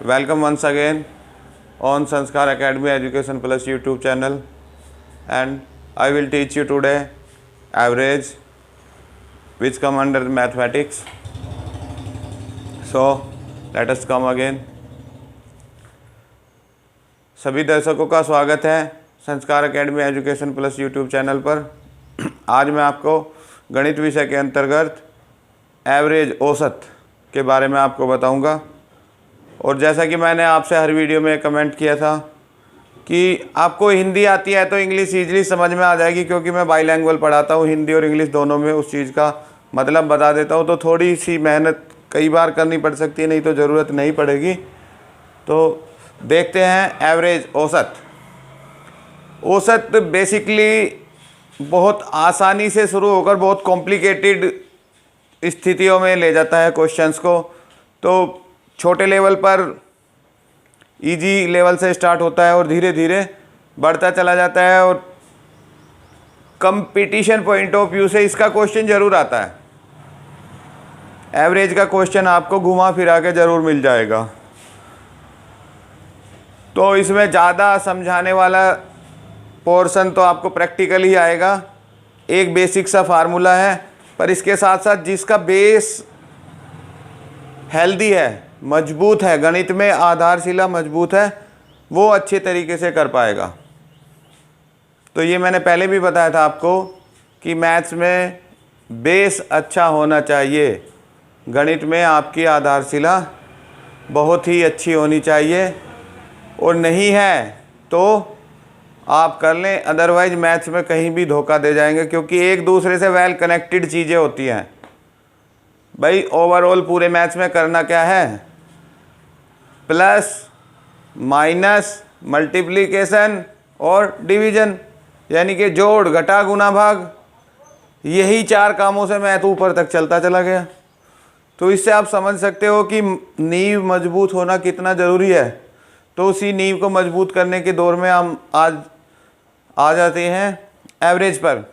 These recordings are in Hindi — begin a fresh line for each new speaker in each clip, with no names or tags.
Welcome once again on Sanskar Academy Education Plus YouTube channel, and I will teach you today average, which come under mathematics. So let us come again. सभी दर्शकों का स्वागत है संस्कार academy education plus YouTube channel पर। आज मैं आपको गणित विषय के अंतर्गत एवरेज औसत के बारे में आपको बताऊंगा। और जैसा कि मैंने आपसे हर वीडियो में कमेंट किया था कि आपको हिंदी आती है तो इंग्लिश ईजिली समझ में आ जाएगी, क्योंकि मैं बाईलैंग्वेज पढ़ाता हूँ, हिंदी और इंग्लिश दोनों में उस चीज़ का मतलब बता देता हूँ। तो थोड़ी सी मेहनत कई बार करनी पड़ सकती है, नहीं तो ज़रूरत नहीं पड़ेगी। तो देखते हैं एवरेज औसत। औसत बेसिकली बहुत आसानी से शुरू होकर बहुत कॉम्प्लिकेटेड स्थितियों में ले जाता है क्वेश्चंस को। तो छोटे लेवल पर इजी लेवल से स्टार्ट होता है और धीरे धीरे बढ़ता चला जाता है, और कंपटीशन पॉइंट ऑफ व्यू से इसका क्वेश्चन ज़रूर आता है। एवरेज का क्वेश्चन आपको घुमा फिरा के ज़रूर मिल जाएगा। तो इसमें ज़्यादा समझाने वाला पोर्शन तो आपको प्रैक्टिकल ही आएगा। एक बेसिक सा फार्मूला है, पर इसके साथ साथ जिसका बेस हेल्दी है, मजबूत है, गणित में आधारशिला मजबूत है, वो अच्छे तरीके से कर पाएगा। तो ये मैंने पहले भी बताया था आपको कि मैथ्स में बेस अच्छा होना चाहिए। गणित में आपकी आधारशिला बहुत ही अच्छी होनी चाहिए, और नहीं है तो आप कर लें, अदरवाइज मैथ्स में कहीं भी धोखा दे जाएंगे, क्योंकि एक दूसरे से वेल कनेक्टेड चीज़ें होती हैं। भाई ओवरऑल पूरे मैथ्स में करना क्या है? प्लस, माइनस, मल्टीप्लिकेशन और डिवीजन, यानी कि जोड़, घटा, गुना, भाग। यही चार कामों से मैथ ऊपर तक चलता चला गया। तो इससे आप समझ सकते हो कि नींव मजबूत होना कितना ज़रूरी है। तो उसी नींव को मजबूत करने के दौर में हम आज आ जाते हैं एवरेज पर।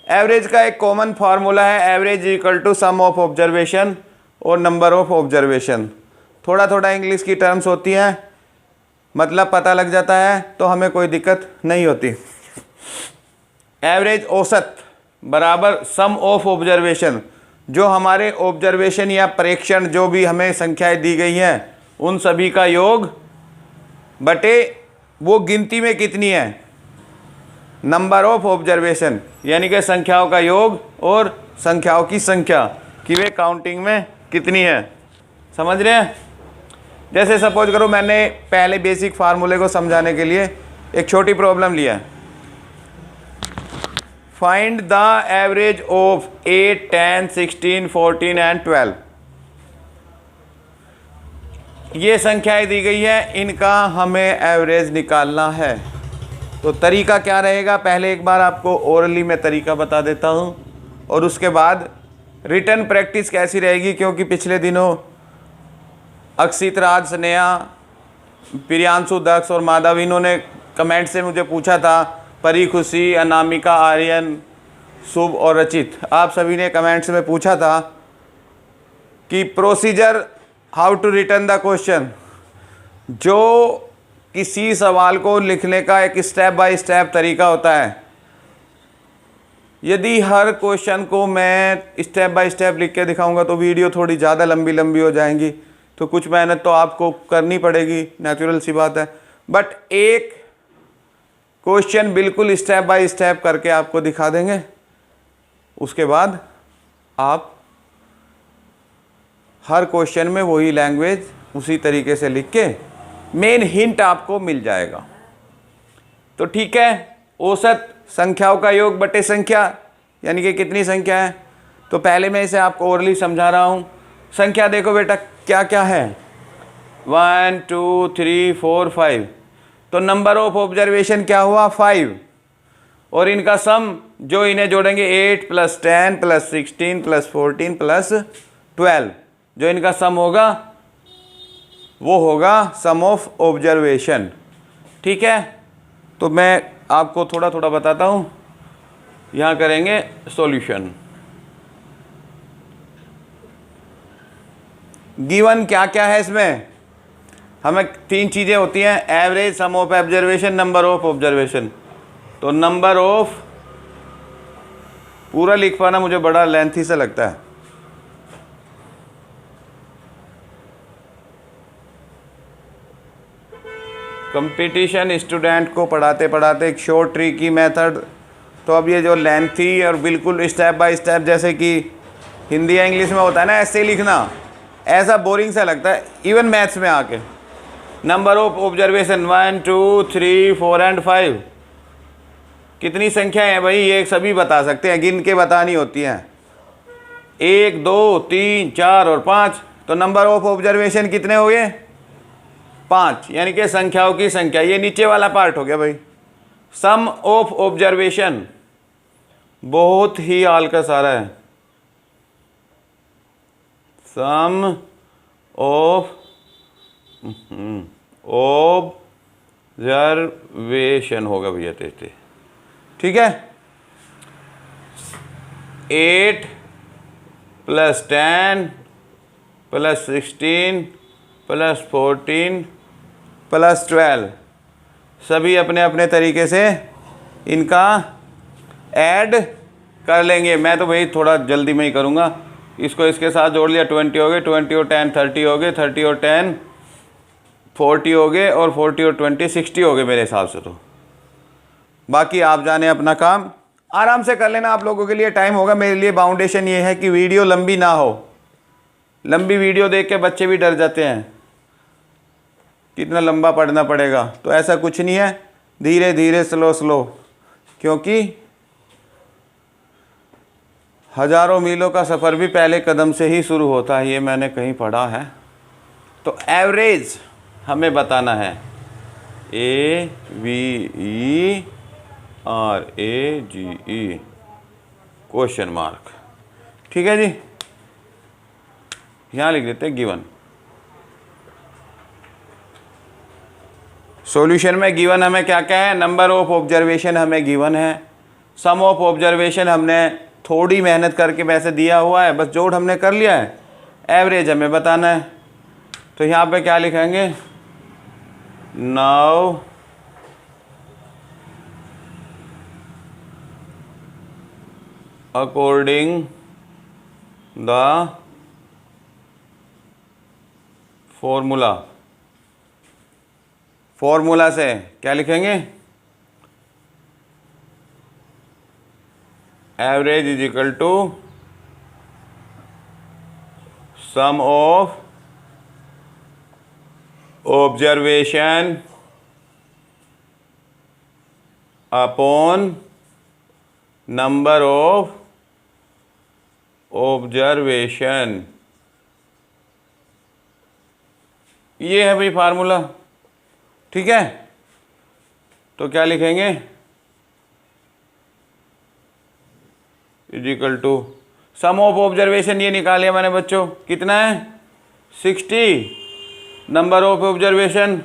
एवरेज का एक कॉमन फार्मूला है, average equal to sum of observation और नंबर ऑफ ऑब्जर्वेशन। थोड़ा थोड़ा इंग्लिश की टर्म्स होती हैं, मतलब पता लग जाता है तो हमें कोई दिक्कत नहीं होती। एवरेज औसत बराबर सम ऑफ ऑब्जर्वेशन, जो हमारे ऑब्जर्वेशन या प्रेक्षण जो भी हमें संख्याएं दी गई हैं उन सभी का योग बटे वो गिनती में कितनी है, नंबर ऑफ ऑब्जर्वेशन, यानी कि संख्याओं का योग और संख्याओं की संख्या कि वे काउंटिंग में कितनी है। समझ रहे हैं? जैसे सपोज करो मैंने पहले बेसिक फार्मूले को समझाने के लिए एक छोटी प्रॉब्लम लिया है। Find the average of 8, 10, 16, 14 and 12। ये संख्याएं दी गई है, इनका हमें एवरेज निकालना है। तो तरीका क्या रहेगा? पहले एक बार आपको ओरली में तरीका बता देता हूँ, और उसके बाद रिटर्न प्रैक्टिस कैसी रहेगी, क्योंकि पिछले दिनों अक्षित, राज, स्नेहा, प्रियांशु, दक्ष और माधव, इन्होंने कमेंट से मुझे पूछा था, परी, खुशी, अनामिका, आर्यन, शुभ और रचित, आप सभी ने कमेंट्स में पूछा था कि procedure how to return the question. जो किसी सवाल को लिखने का एक स्टेप बाय स्टेप तरीका होता है। यदि हर क्वेश्चन को मैं स्टेप बाय स्टेप लिख के दिखाऊंगा तो वीडियो थोड़ी ज़्यादा लंबी लंबी हो जाएंगी, तो कुछ मेहनत तो आपको करनी पड़ेगी, नेचुरल सी बात है। बट एक क्वेश्चन बिल्कुल स्टेप बाय स्टेप करके आपको दिखा देंगे, उसके बाद आप हर क्वेश्चन में वही लैंग्वेज उसी तरीके से लिख के मेन हिंट आपको मिल जाएगा। तो ठीक है, औसत संख्याओं का योग बटे संख्या, यानी कि कितनी संख्या है। तो पहले मैं इसे आपको ओरली समझा रहा हूँ। संख्या देखो बेटा क्या क्या है, 1, 2, 3, 4, 5। तो नंबर ऑफ ऑब्जर्वेशन क्या हुआ? 5, और इनका सम जो इन्हें जोड़ेंगे 8 + 10 + 16 + 14 + 12, जो इनका सम होगा वो होगा सम ऑफ ऑब्जर्वेशन। ठीक है, तो मैं आपको थोड़ा थोड़ा बताता हूँ। यहाँ करेंगे सॉल्यूशन। गिवन क्या क्या है इसमें? हमें तीन चीज़ें होती हैं, average, sum of observation, number of observation. तो नंबर ऑफ, पूरा लिख पाना मुझे बड़ा लेंथी सा लगता है। कंपटीशन स्टूडेंट को पढ़ाते पढ़ाते एक शॉर्ट ट्रिक की मेथड, तो अब ये जो लेंथी और बिल्कुल स्टेप बाय स्टेप, जैसे कि हिंदी या इंग्लिश में होता है ना ऐसे लिखना, ऐसा बोरिंग सा लगता है इवन मैथ्स में आके। नंबर ऑफ ऑब्जर्वेशन 1 2 3 4 एंड 5, कितनी संख्या है भाई, ये सभी बता सकते हैं, गिन के बतानी होती हैं, 1 2 3 4 और 5। तो नंबर ऑफ ऑब्जर्वेशन कितने हो गए, 5, यानी कि संख्याओं की संख्या। ये नीचे वाला पार्ट हो गया भाई। सम ऑफ ऑब्जर्वेशन बहुत ही हल्का सारा है, सम ऑफ ऑब्जर्वेशन होगा भैया, ठीक है। 8 + 10 + 16 + 14 + 12, सभी अपने अपने तरीके से इनका ऐड कर लेंगे। मैं तो भाई थोड़ा जल्दी में ही करूँगा, इसको इसके साथ जोड़ लिया, 20 हो गए, 20 और 10 30 हो गए, 30 और 10 40 हो गए, और 40 और 20 60 हो गए मेरे हिसाब से। तो बाकी आप जाने अपना काम आराम से कर लेना, आप लोगों के लिए टाइम होगा। मेरे लिए बाउंडेशन ये है कि वीडियो लंबी ना हो। लंबी वीडियो देख के बच्चे भी डर जाते हैं, कितना लंबा पढ़ना पड़ेगा, तो ऐसा कुछ नहीं है, धीरे धीरे स्लो स्लो, क्योंकि हजारों मीलों का सफ़र भी पहले कदम से ही शुरू होता है, ये मैंने कहीं पढ़ा है। तो एवरेज हमें बताना है, AVERAGE क्वेश्चन मार्क, ठीक है जी। यहाँ लिख देते हैं गिवन। सॉल्यूशन में गिवन हमें क्या क्या है, नंबर ऑफ ऑब्जर्वेशन हमें गिवन है, सम ऑफ ऑब्जर्वेशन हमने थोड़ी मेहनत करके वैसे दिया हुआ है, बस जोड़ हमने कर लिया है, एवरेज हमें बताना है। तो यहाँ पे क्या लिखेंगे, नाउ अकॉर्डिंग द फॉर्मूला से क्या लिखेंगे, average is equal to sum of observation upon number of observation. ये है भाई फार्मूला, ठीक है। तो क्या लिखेंगे, is equal to sum of observation, ये निकालिए मैंने बच्चों, कितना है 60, number of observation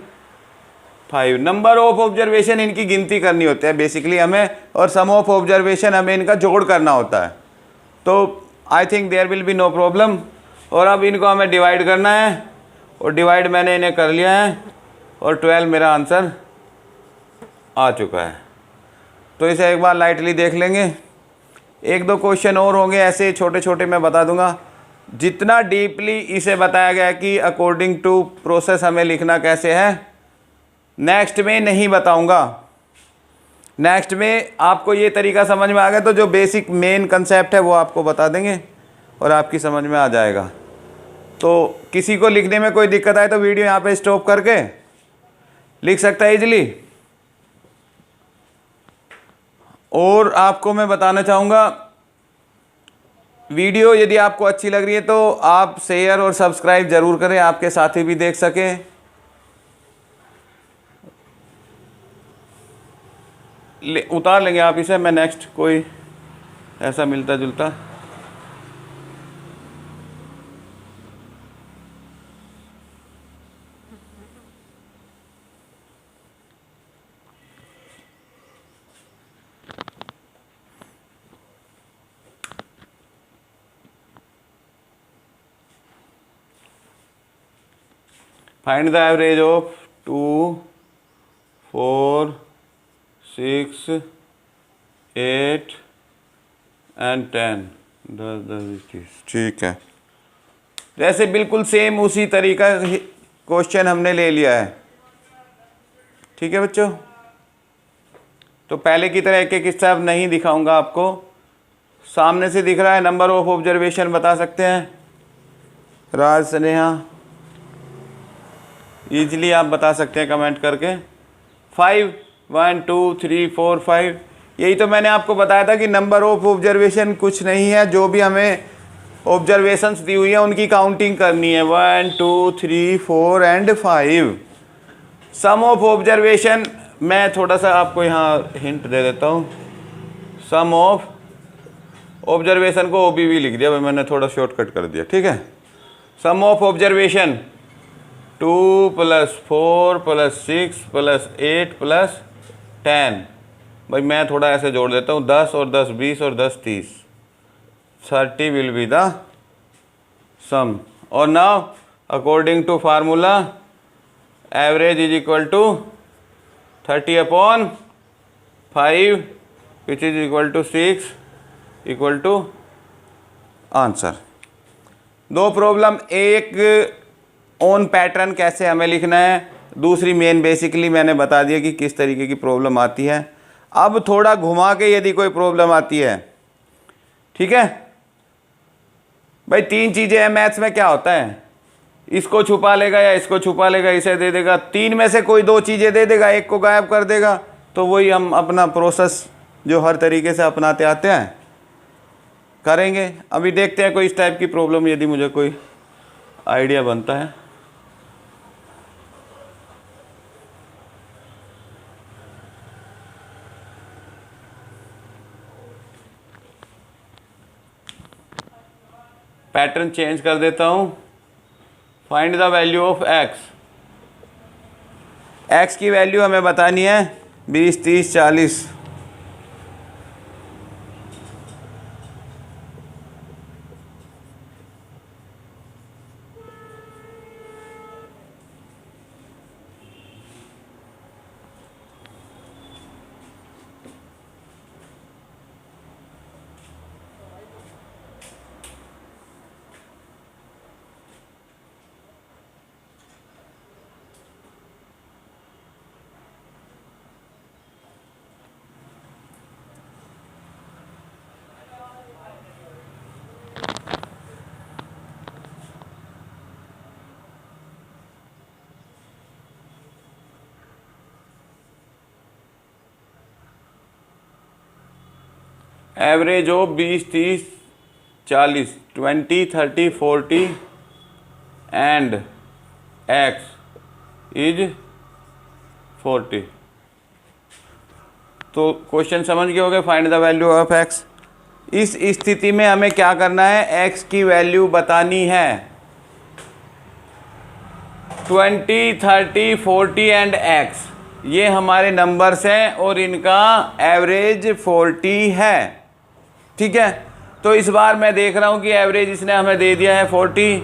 5। Number of observation इनकी गिनती करनी होती है बेसिकली हमें, और सम ऑफ ऑब्जर्वेशन हमें इनका जोड़ करना होता है। तो I think there will be no problem. और अब इनको हमें डिवाइड करना है, और डिवाइड मैंने इन्हें कर लिया है, और 12 मेरा आंसर आ चुका है। तो इसे एक बार लाइटली देख लेंगे। एक दो क्वेश्चन और होंगे ऐसे छोटे छोटे, मैं बता दूंगा। जितना डीपली इसे बताया गया कि अकॉर्डिंग टू प्रोसेस हमें लिखना कैसे है, नेक्स्ट में नहीं बताऊंगा। नेक्स्ट में आपको ये तरीका समझ में आ गया तो जो बेसिक मेन कंसेप्ट है वो आपको बता देंगे और आपकी समझ में आ जाएगा। तो किसी को लिखने में कोई दिक्कत आए तो वीडियो यहाँ पे स्टॉप करके लिख सकता है इजीली। और आपको मैं बताना चाहूँगा, वीडियो यदि आपको अच्छी लग रही है तो आप शेयर और सब्सक्राइब ज़रूर करें, आपके साथी भी देख सकें। उतार लेंगे आप इसे, मैं नेक्स्ट कोई ऐसा मिलता जुलता। Find the average of 2, 4, 6, 8 and 10। 10, 10, 20। ठीक है, जैसे बिल्कुल सेम उसी तरीका क्वेश्चन हमने ले लिया है। ठीक है बच्चों, तो पहले की तरह एक एक स्टेप नहीं दिखाऊंगा आपको, सामने से दिख रहा है। नंबर ऑफ ऑब्जर्वेशन बता सकते हैं राज, स्नेहा, ईजिली आप बता सकते हैं कमेंट करके। 5, 1, 2, 3, 4, 5। यही तो मैंने आपको बताया था कि नंबर ऑफ ऑब्जर्वेशन कुछ नहीं है, जो भी हमें ऑब्जर्वेशंस दी हुई है उनकी काउंटिंग करनी है। 1, 2, 3, 4 एंड 5। सम ऑफ ऑब्जर्वेशन, मैं थोड़ा सा आपको यहाँ हिंट दे देता हूँ। सम ऑफ ऑब्जर्वेशन को OBV लिख दिया भाई मैंने, थोड़ा शॉर्टकट कर दिया। ठीक है, सम ऑफ ऑब्जर्वेशन 2 + 4 + 6 + 8 + 10। भाई मैं थोड़ा ऐसे जोड़ देता हूँ, 10 और 10 20 और 10 30। 30 विल बी द सम। और now according to formula average is equal to 30/5 which is equal to 6 equal to answer. दो प्रॉब्लम, एक ऑन पैटर्न कैसे हमें लिखना है, दूसरी मेन बेसिकली मैंने बता दिया कि किस तरीके की प्रॉब्लम आती है। अब थोड़ा घुमा के यदि कोई प्रॉब्लम आती है, ठीक है भाई, तीन चीज़ें हैं मैथ्स में। क्या होता है, इसको छुपा लेगा या इसको छुपा लेगा, इसे दे देगा, तीन में से कोई दो चीज़ें दे देगा, एक को गायब कर देगा। तो वही हम अपना प्रोसेस जो हर तरीके से अपनाते आते हैं करेंगे। अभी देखते हैं कोई इस टाइप की प्रॉब्लम यदि मुझे कोई आइडिया बनता है। पैटर्न चेंज कर देता हूँ। Find the value of x। x की वैल्यू हमें बतानी है 20, 30, 40। Average of 20, 30, 40, 20, 30, 40 and x is 40। तो क्वेश्चन समझ गए होंगे, find the value of x। इस स्थिति में हमें क्या करना है, x की वैल्यू बतानी है। 20, 30, 40 एंड x ये हमारे नंबर्स हैं और इनका एवरेज 40 है। ठीक है, तो इस बार मैं देख रहा हूँ कि एवरेज इसने हमें दे दिया है 40।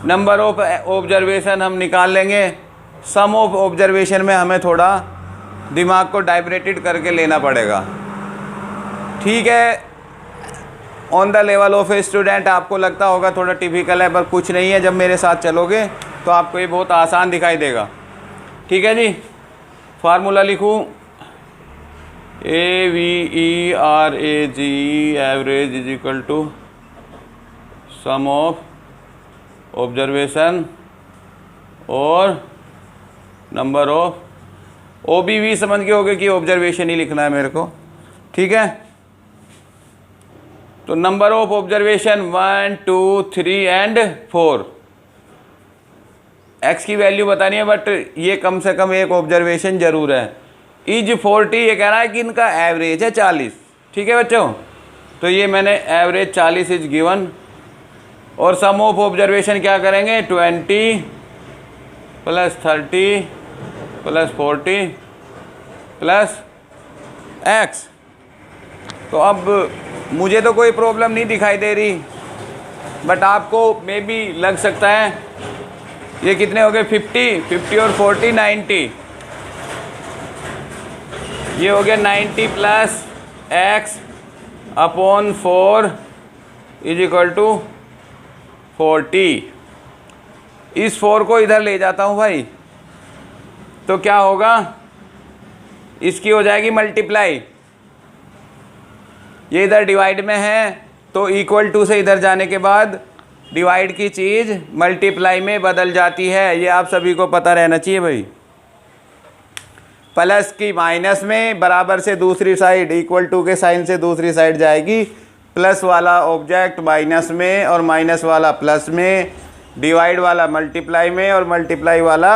नंबर ऑफ ऑब्जर्वेशन हम निकाल लेंगे। सम ऑफ ऑब्जर्वेशन में हमें थोड़ा दिमाग को डाइवर्टेड करके लेना पड़ेगा। ठीक है, on the level of a student आपको लगता होगा थोड़ा टिपिकल है, पर कुछ नहीं है। जब मेरे साथ चलोगे तो आपको ये बहुत आसान दिखाई देगा। ठीक है जी, फार्मूला लिखूँ AVERAGE average is equal to sum of observation और नंबर ऑफ OBV। समझ गए होगे कि ऑब्जर्वेशन ही लिखना है मेरे को। ठीक है, तो number of observation 1, 2, 3 and 4। x की वैल्यू बतानी है, बट ये कम से कम एक ऑब्जर्वेशन जरूर है। इज 40 ये कह रहा है कि इनका एवरेज है 40। ठीक है बच्चों, तो ये मैंने एवरेज 40 इज गिवन। और सम ऑफ ऑब्जर्वेशन क्या करेंगे, 20 + 30 + 40 + x। तो अब मुझे तो कोई प्रॉब्लम नहीं दिखाई दे रही, बट आपको मे बी लग सकता है ये कितने हो गए 50, 50 और 40 90, ये हो गया 90 plus x upon 4 is equal to 40। इस 4 को इधर ले जाता हूँ भाई, तो क्या होगा, इसकी हो जाएगी मल्टीप्लाई, ये इधर डिवाइड में है तो इक्वल टू से इधर जाने के बाद डिवाइड की चीज़ मल्टीप्लाई में बदल जाती है, ये आप सभी को पता रहना चाहिए भाई। प्लस की माइनस में, बराबर से दूसरी साइड, इक्वल टू के साइन से दूसरी साइड जाएगी, प्लस वाला ऑब्जेक्ट माइनस में और माइनस वाला प्लस में, डिवाइड वाला मल्टीप्लाई में और मल्टीप्लाई वाला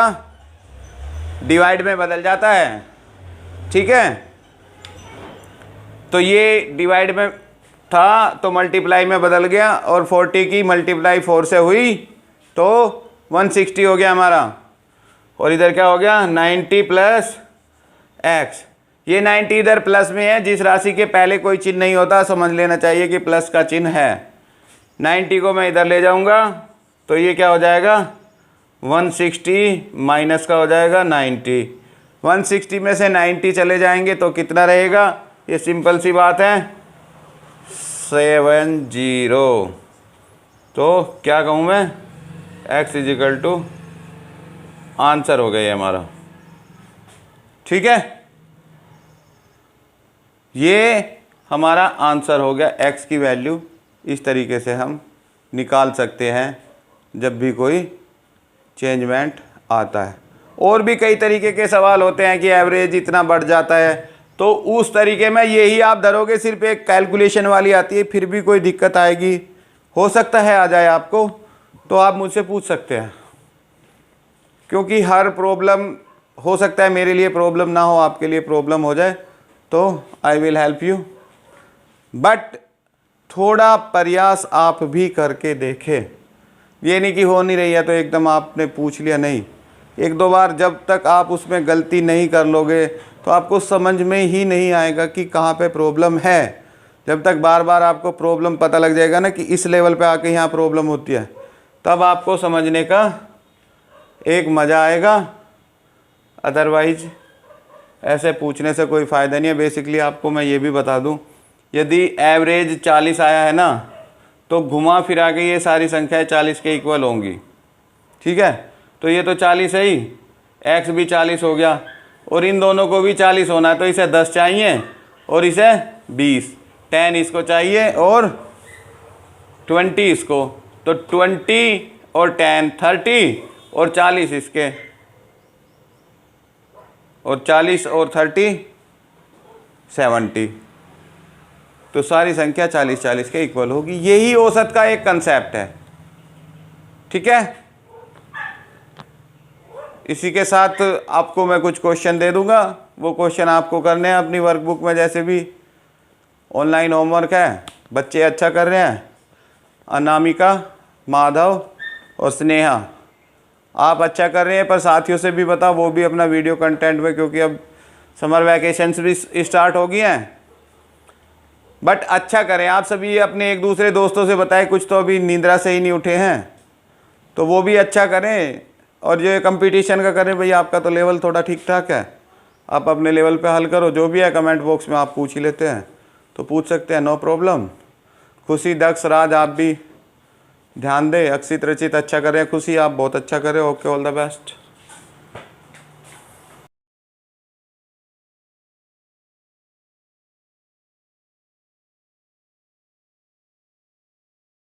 डिवाइड में बदल जाता है। ठीक है, तो ये डिवाइड में था तो मल्टीप्लाई में बदल गया, और 40 की मल्टीप्लाई 4 से हुई तो 160 हो गया हमारा। और इधर क्या हो गया 90 प्लस x, ये 90 इधर प्लस में है, जिस राशि के पहले कोई चिन्ह नहीं होता समझ लेना चाहिए कि प्लस का चिन्ह है। 90 को मैं इधर ले जाऊंगा तो ये क्या हो जाएगा 160 माइनस का हो जाएगा 90, 160 में से 90 चले जाएंगे तो कितना रहेगा, ये सिंपल सी बात है 70। तो क्या कहूँ मैं, x is equal to answer हो गया ये हमारा। ठीक है, ये हमारा आंसर हो गया। x की वैल्यू इस तरीके से हम निकाल सकते हैं जब भी कोई चेंजमेंट आता है। और भी कई तरीके के सवाल होते हैं कि एवरेज इतना बढ़ जाता है, तो उस तरीके में यही आप धरोगे, सिर्फ एक कैलकुलेशन वाली आती है, फिर भी कोई दिक्कत आएगी, हो सकता है आ जाए आपको, तो आप मुझसे पूछ सकते हैं, क्योंकि हर प्रॉब्लम हो सकता है मेरे लिए प्रॉब्लम ना हो, आपके लिए प्रॉब्लम हो जाए, तो I will help you. But थोड़ा प्रयास आप भी करके देखें, ये नहीं कि हो नहीं रही है तो एकदम आपने पूछ लिया, नहीं, एक दो बार जब तक आप उसमें गलती नहीं कर लोगे तो आपको समझ में ही नहीं आएगा कि कहाँ पे प्रॉब्लम है। जब तक बार बार आपको प्रॉब्लम पता लग जाएगा ना कि इस लेवल पे आके यहाँ प्रॉब्लम होती है, तब आपको समझने का एक मज़ा आएगा, अदरवाइज ऐसे पूछने से कोई फ़ायदा नहीं है। बेसिकली आपको मैं ये भी बता दूँ, यदि एवरेज 40 आया है ना, तो घुमा फिरा के ये सारी संख्याएं 40 के इक्वल होंगी। ठीक है, तो ये तो 40 है ही, x भी 40 हो गया, और इन दोनों को भी 40 होना है, तो इसे 10 चाहिए और इसे 20, 10 इसको चाहिए और 20 इसको, तो 20 और 10 30 और 40 इसके, और 40 और 30 70, तो सारी संख्या 40-40 के इक्वल होगी। यही औसत का एक कंसेप्ट है। ठीक है, इसी के साथ आपको मैं कुछ क्वेश्चन दे दूंगा, वो क्वेश्चन आपको करने हैं अपनी वर्कबुक में, जैसे भी ऑनलाइन होमवर्क है। बच्चे अच्छा कर रहे हैं, अनामिका, माधव और स्नेहा, आप अच्छा कर रहे हैं, पर साथियों से भी बताओ वो भी अपना वीडियो कंटेंट में, क्योंकि अब समर वैकेशंस भी स्टार्ट हो गई हैं। बट अच्छा करें आप सभी, अपने एक दूसरे दोस्तों से बताएं, कुछ तो अभी नींद्रा से ही नहीं उठे हैं, तो वो भी अच्छा करें। और जो कंपटीशन का करें, भाई आपका तो लेवल थोड़ा ठीक ठाक है, आप अपने लेवल पे हल करो, जो भी है कमेंट बॉक्स में आप पूछ ही लेते हैं तो पूछ सकते हैं, नो प्रॉब्लम। खुशी, दक्ष, राज आप भी ध्यान दें, अक्षित, रचित अच्छा करें, खुशी आप बहुत अच्छा करें। Okay, all the best.